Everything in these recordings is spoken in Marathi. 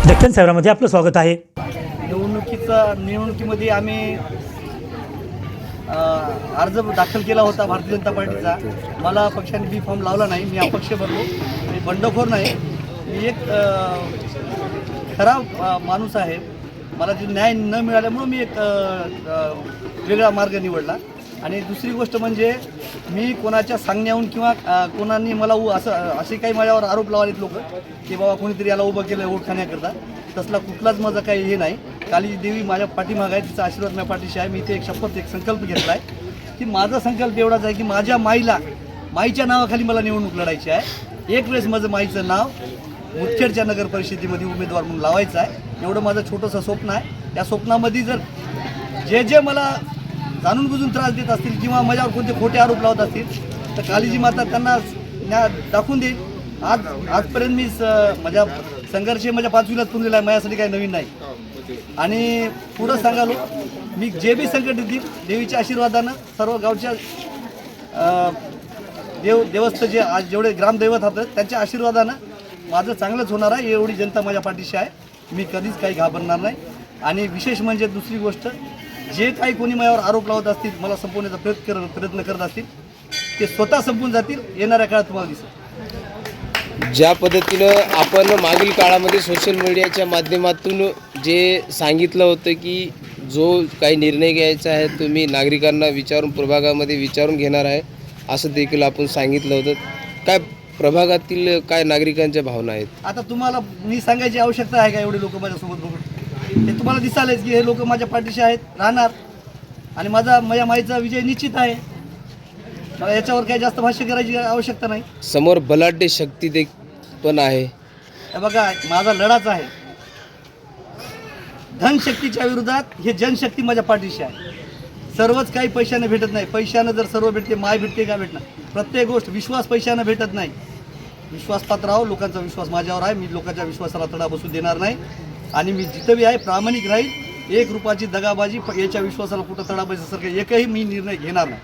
दक्षिण शहरामध्ये आपलं स्वागत आहे। निवडणुकीमध्ये आम्ही अर्ज दाखल केला होता भारतीय जनता पार्टीचा। मला पक्षाने बी फॉर्म लावला नाही, मी अपक्ष भरलो। मी बंडखोर नाही, मी एक खरा माणूस आहे। मला जे न्याय न मिळाल्यामुळे मी एक वेगळा मार्ग निवडला। आणि दुसरी गोष्ट म्हणजे मी कोणाच्या सांगण्याहून किंवा कोणाने मला असे काही माझ्यावर आरोप लावलेत लोक की बाबा कोणीतरी याला उभं केलं वोट खाण्याकरता, तसला कुठलाच माझा काही हे नाही। काली देवी माझ्या पाठीमागे आहे, तिचा आशीर्वाद माझ्या पाठीशी आहे। मी ते एक शपथ एक संकल्प घेतला आहे की माझा संकल्प एवढाच आहे की माझ्या माईच्या नावाखाली मला निवडणूक लढायची आहे। एक वेळेस माझं माईचं नाव मुदखेडच्या नगर परिषदेमध्ये उमेदवार म्हणून लावायचं आहे, एवढं माझं छोटंसं स्वप्न आहे। या स्वप्नामध्ये जर जे मला जाणून बुजून त्रास देत असतील किंवा माझ्यावर कोणते खोटे आरोप लावत असतील तर कालीजी माता त्यांना दाखवून देईल। आजपर्यंत मी माझ्या संघर्ष माझ्या 5वीलाच पुरलेला आहे, माझ्यासाठी काही नवीन नाही। आणि पुढं सांगालो मी जे बी संकट येतील देवीच्या आशीर्वादानं, सर्व गावच्या देवस्थ जे आज जेवढे ग्रामदैवत होतं त्यांच्या आशीर्वादानं माझं चांगलंच होणार आहे। एवढी जनता माझ्या पाठीशी आहे, मी कधीच काही घाबरणार नाही। आणि विशेष म्हणजे दुसरी गोष्ट, जे काही कोणी माझ्यावर आरोप लावत असतील, मला संपवण्याचा प्रयत्न करत असतील, ते स्वतः संपून जातील येणाऱ्या काळात तुम्हाला दिसेल। ज्या पद्धतीनं आपण मागील काळामध्ये सोशल मीडियाच्या माध्यमातून जे सांगितलं होतं की जो काही निर्णय घ्यायचा आहे तुम्ही नागरिकांना विचारून प्रभागामध्ये विचारून घेणार आहे, असं देखील आपण सांगितलं होतं। काय प्रभागातील काय नागरिकांच्या भावना आहेत? आता तुम्हाला मी सांगायची आवश्यकता आहे का? एवढे लोक माझ्यासोबत बघून हे तुम्हाला दिसालेच की हे लोक माझ्या पाठीशी आहेत, राहणार, आणि माझ्या माईचा विजय निश्चित आहे। मला याच्यावर काही जास्त भाष्य करायची आवश्यकता नाही। समोर बलाढ्य शक्ती पण आहे। हे बघा, माझा लढाच आहे धनशक्तीच्या विरोधात। हे जनशक्ती माझ्या पाठीशी आहे। सर्वच काही पैशाने भेटत नाही। पैशानं जर सर्व भेटते, माय भेटते का? भेटणार। प्रत्येक गोष्ट विश्वास पैशानं भेटत नाही। विश्वासपात्र आहो, लोकांचा विश्वास माझ्यावर आहे, मी लोकांच्या विश्वासाला तडा बसू देणार नाही। आणि मी जिथं बी आहे प्रामाणिक राहील। 1 रुपयाची दगाबाजी याच्या विश्वासाला कुठं तडा बसायसारखं एकही मी निर्णय घेणार नाही।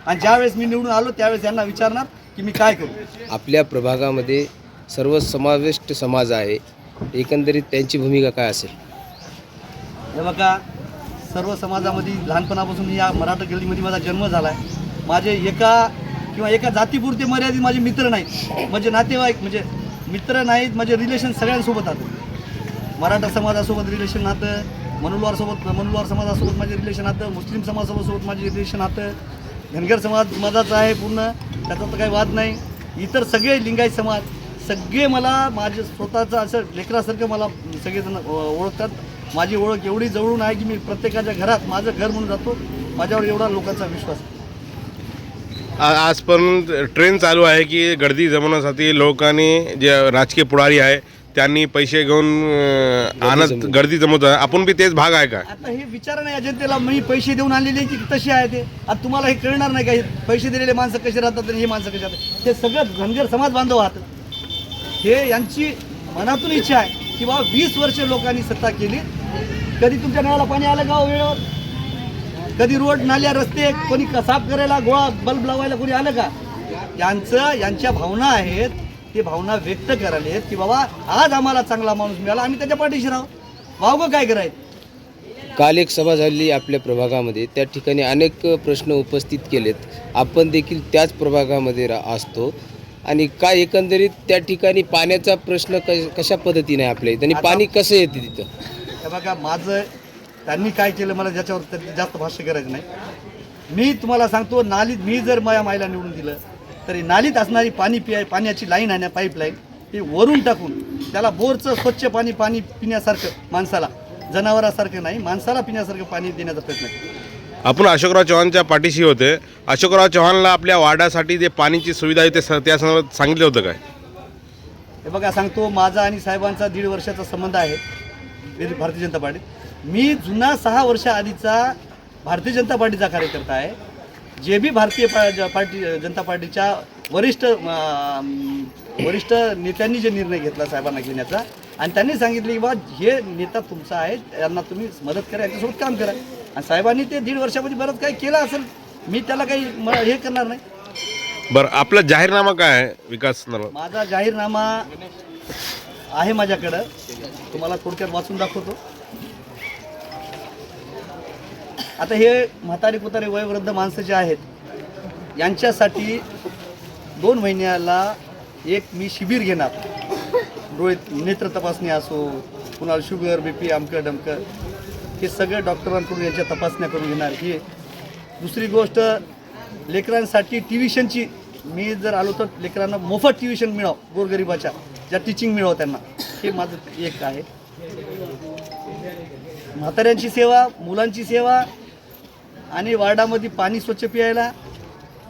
आणि ज्यावेळेस मी निवडून आलो त्यावेळेस यांना विचारणार की मी काय करू। आपल्या प्रभागामध्ये सर्व समाविष्ट समाज आहे, एकंदरीत त्यांची भूमिका काय असेल? हे बघा, सर्व समाजामध्ये लहानपणापासून या मराठा गल्लीमध्ये माझा जन्म झाला आहे। माझे एका जातीपुरते मर्यादित माझे मित्र नाहीत, म्हणजे नातेवाईक, म्हणजे मित्र नाहीत, माझे रिलेशन सगळ्यांसोबत नातं। मराठा समाजासोबत रिलेशन नातं, मनोलवार समाजासोबत माझे रिलेशन नातं, मुस्लिम समाजासोबत माझे रिलेशन नातं, धनगर समाज माझाचा आहे पूर्ण, त्याचा तर काही वाद नाही। इतर सगळे लिंगायत समाज सगळे मला माझे स्वतःचं असं लेकरासारखं मला सगळेजण ओळखतात। माझी ओळख एवढी जवळून आहे की मी प्रत्येकाच्या घरात माझं घर म्हणून जातो। माझ्यावर एवढा लोकांचा विश्वास आहे। आजपर्यंत ट्रेंड चालू आहे की गर्दी जमवण्यासाठी लोकांनी जे राजकीय पुढारी आहे त्यांनी पैसे घेऊन गर्दी जमवतात। आपण बी तेच भाग आहे का? आता हे विचार नाही जनतेला मी पैसे देऊन आणलेले की तसे आहे ते। आता तुम्हाला हे कळणार नाही का हे पैसे दिलेले माणसं कसे राहतात आणि हे माणसं कसे राहतात? हे सगळं धनगर समाज बांधव आहात। हे यांची मनातून इच्छा आहे की बाबा 20 वर्ष लोकांनी सत्ता केली, कधी तुमच्या नळाला पाणी आलं का वेळेवर? कधी रोड नाल्या रस्ते कोणी साफ करायला, गोळा बल्ब लावायला कोणी आलं का? यांच्या भावना आहेत, ते भावना व्यक्त करायला की बाबा आज आम्हाला चांगला माणूस मिळाला, आम्ही त्याच्या पाठीशी राहू, वावगं काय करायचं। काल एक सभा झाली आपल्या प्रभागामध्ये, त्या ठिकाणी अनेक प्रश्न उपस्थित केलेत। आपण देखील त्याच प्रभागामध्ये असतो आणि काय एकंदरीत त्या ठिकाणी पाण्याचा प्रश्न कशा पद्धतीने आपल्या इथं आणि पाणी कसं येते तिथं? हे बघा, माझं त्यांनी काय केलं मला ज्याच्यावर जास्त भाष्य करायचं नाही। मी तुम्हाला सांगतो, नालीत मी जर माझ्या माईला निवडून दिलं तरी नालीत असणारी पाण्याची लाईन आहे ना, पाईपलाईन, ती वरून टाकून त्याला बोरचं स्वच्छ पाणी पिण्यासारखं, माणसाला, जनावरासारखं नाही, माणसाला पिण्यासारखं पाणी देण्याचा प्रयत्न केला। आपण अशोकराव चव्हाणच्या पाठीशी होते। अशोकराव चव्हाणला आपल्या वार्डासाठी जे पाण्याची सुविधा आहे ते त्या संदर्भात सांगितलं होतं काय? हे बघा, सांगतो, माझा आणि साहेबांचा 1.5 वर्षाचा संबंध आहे भारतीय जनता पार्टीत। मी जुना 6 वर्ष आधीचा भारतीय जनता पार्टीचा कार्यकर्ता आहे। जे बी भारतीय जनता पार्टीच्या वरिष्ठ नेत्यांनी जे निर्णय घेतला साहेबांना घेण्याचा, आणि त्यांनी सांगितले की बा हे नेता तुमचा आहे, यांना तुम्ही मदत करा, यांच्यासोबत काम करा। आणि साहेबांनी ते 1.5 वर्षामध्ये बरंच काही केलं असेल, मी त्याला काही हे करणार नाही। बरं, आपला जाहीरनामा काय आहे विकास? माझा जाहीरनामा आहे माझ्याकडं। तुम्हाला थोडक्यात वाचून दाखवतो. आता हे म्हातारे कुतारे वयोवृद्ध माणसं जे आहेत यांच्यासाठी 2 महिन्याला एक मी शिबिर घेणार. डोळे नेत्र तपासणी असो, कुणाला शुगर BP अमकं डमकं, हे सगळं डॉक्टरांकडून यांच्या तपासण्या करून घेणार. ही दुसरी गोष्ट, लेकरांसाठी ट्युशनची मी जर आलो तर लेकरांना मोफत ट्युशन मिळावं, गोरगरिबाच्या ज्या टीचिंग मिळावं त्यांना, हे माझं एक आहे. म्हाताऱ्यांची सेवा, मुलांची सेवा, आणि वार्डामध्ये पाणी स्वच्छ प्यायला,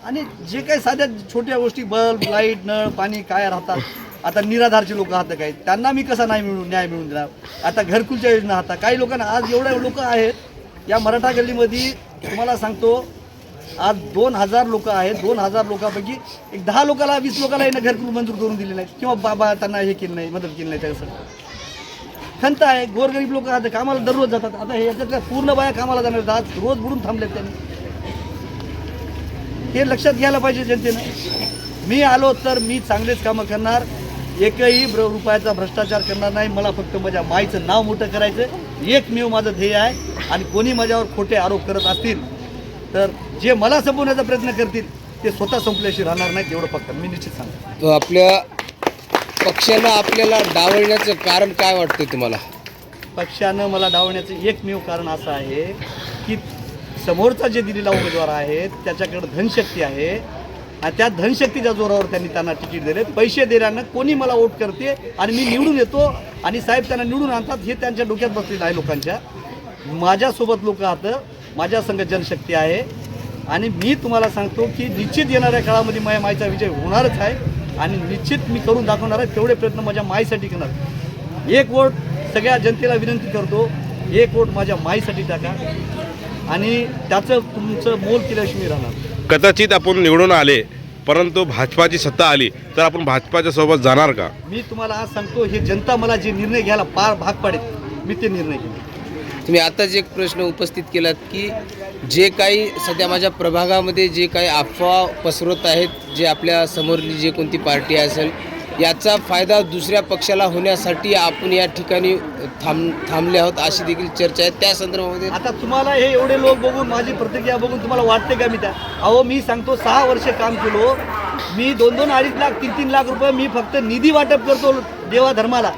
आणि जे काही साध्या छोट्या गोष्टी, बल्ब, लाईट, नळ, पाणी काय राहतात. आता निराधारचे लोक राहतं काय, त्यांना मी कसा न्याय मिळवून देणार. आता घरकुलच्या योजना राहतात. काही लोकांना आज एवढे लोक आहेत या मराठा गल्लीमध्ये, तुम्हाला सांगतो आज 2000 लोक आहेत. 2000 लोकांपैकी एक 10 लोकांना 20 लोकांना यांना घरकुल मंजूर करून दिले नाही, किंवा बाबा त्यांना हे केलं नाही, मदत केली नाही. त्याचं खंत आहे. गोरगरीब लोक राहतात, कामाला दररोज जातात. आता हे याच्यातल्या पूर्ण बाया कामाला जाणार, आज रोज बुडून थांबलेत त्यांनी. हे लक्षात घ्यायला पाहिजे जनतेनं. मी आलो तर मी चांगलेच कामं करणार, एकही रुपयाचा भ्रष्टाचार करणार नाही. मला फक्त माझ्या माईचं नाव मोठं करायचं एकमेव माझं ध्येय आहे. आणि कोणी माझ्यावर खोटे आरोप करत असतील तर जे मला संपवण्याचा प्रयत्न करतील ते स्वतः संपल्याशी राहणार नाहीत, एवढं फक्त मी निश्चित सांगतो. तो आपल्या पक्षानं आपल्याला डावलण्याचं कारण काय वाटतं तुम्हाला? पक्षानं मला डावण्याचं एकमेव कारण असं आहे की समोरचा जे दिलेला उमेदवार आहे त्याच्याकडे धनशक्ती आहे, आणि त्या धनशक्तीच्या जोरावर त्यांना तिकीट दिले. पैसे दिल्यानं कोणी मला वोट करते आणि मी निवडून येतो, आणि साहेब त्यांना निवडून आणतात, हे त्यांच्या डोक्यात बसलेलं आहे लोकांच्या. माझ्यासोबत लोक राहतं, माझ्या संघ जनशक्ती आहे, आणि मी तुम्हाला सांगतो की निश्चित येणाऱ्या काळामध्ये माझ्या माईचा विजय होणारच आहे, आणि निश्चित मी करून दाखवणार आहे. तेवढे प्रयत्न माझ्या माईसाठी करणार. एक वोट सगळ्या जनतेला विनंती करतो, एक वोट माझ्या माईसाठी टाका, आणि त्याचं तुमचं मोल केल्याशिवाय मी राहणार. कदाचित आपण निवडून आले परंतु भाजपाची सत्ता आली तर आपण भाजपाच्या सोबत जाणार का? मी तुम्हाला आज सांगतो, हे जनता मला जे निर्णय घ्यायला भाग पाडेल मी ते निर्णय घेईन. तुम्ही आताच एक प्रश्न उपस्थित केलात की जे काही सध्या माझ्या प्रभागामध्ये जे काही अफवा पसरवत आहेत, जे आपल्या समोरली जे कोणती पार्टी असेल, याचा फायदा दुसऱ्या पक्षाला होण्यासाठी आपण या ठिकाणी थांबले आहोत, अशी देखील चर्चा आहे. त्या संदर्भामध्ये आता तुम्हाला हे एवढे लोक बघून, माझी प्रतिक्रिया बघून तुम्हाला वाटते का मी त्या? अहो, मी सांगतो 6 वर्ष काम केलो मी. 2-2, 2.5 लाख, 3-3 लाख रुपये मी फक्त निधी वाटप करतो देवा धर्माला.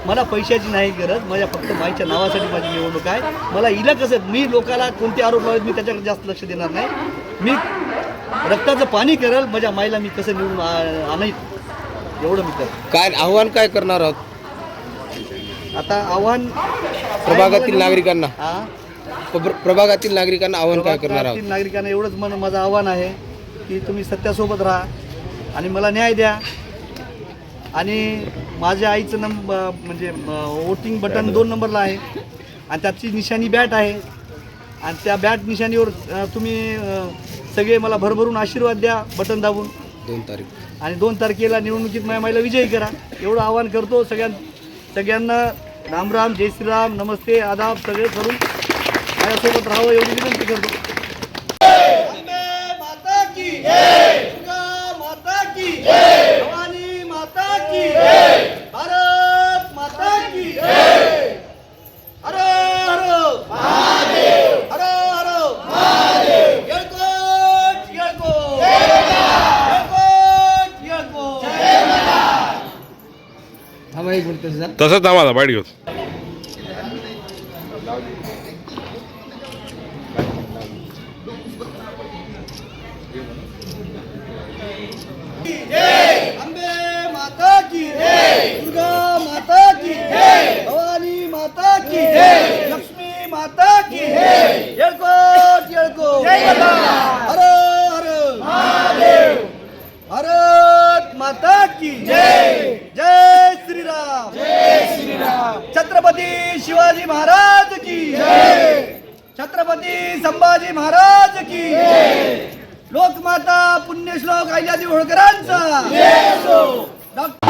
मला पैशाची नाही गरज, माझ्या फक्त माईच्या नावासाठी माझी निवडणूक आहे. मला इला कसं, मी लोकाला कोणते आरोप लावत मी त्याच्याकडे जास्त लक्ष देणार नाही. मी रक्ताचं पाणी करेल, माझ्या माईला मी कसं निवडून आणेल एवढं मी कर. काय आव्हान काय करणार आहोत आता आव्हान प्रभागातील नागरिकांना? हां, प्रभागातील नागरिकांना आव्हान काय करणार आहोत? नागरिकांना एवढंच माझं आव्हान आहे की तुम्ही सत्यासोबत राहा आणि मला न्याय द्या. आणि माझ्या आईचं म्हणजे वोटिंग बटन 2 नंबरला आहे, आणि त्याची निशाणी बॅट आहे, आणि त्या बॅट निशाणीवर तुम्ही सगळे मला भरभरून आशीर्वाद द्या बटन दाबून. 2 तारीख आणि 2 तारखेला निवडणुकीत माझ्या माईला विजयी करा, एवढं आवाहन करतो. सगळ्यांना राम राम, जय श्रीराम, नमस्ते, आदाब सगळे करून माझ्यासोबत राहावं एवढी विनंती करतो. माता की जय, माता की जय, भवानी माता की जय, भारत माता की जय. हर हर महादेव, हर हर महादेव. येळकोट येळकोट, येळकोट येळकोट. हा माहिती बोलतो तसंच आम्हाला बाईट घेऊ. अंबे माता की जय, दुर्गा माता की जय, भवानी माता की जय, लक्ष्मी माता की जय. येळकोट येळकोट, हर हर महादेव, भारत माता की जय. जय श्रीराम, जय श्रीराम. छत्रपती शिवाजी महाराज की जय, छत्रपती संभाजी महाराज की जय. लोकमाता पुण्यश्लोक अहिल्यादेवी होळकरांचा डॉक्टर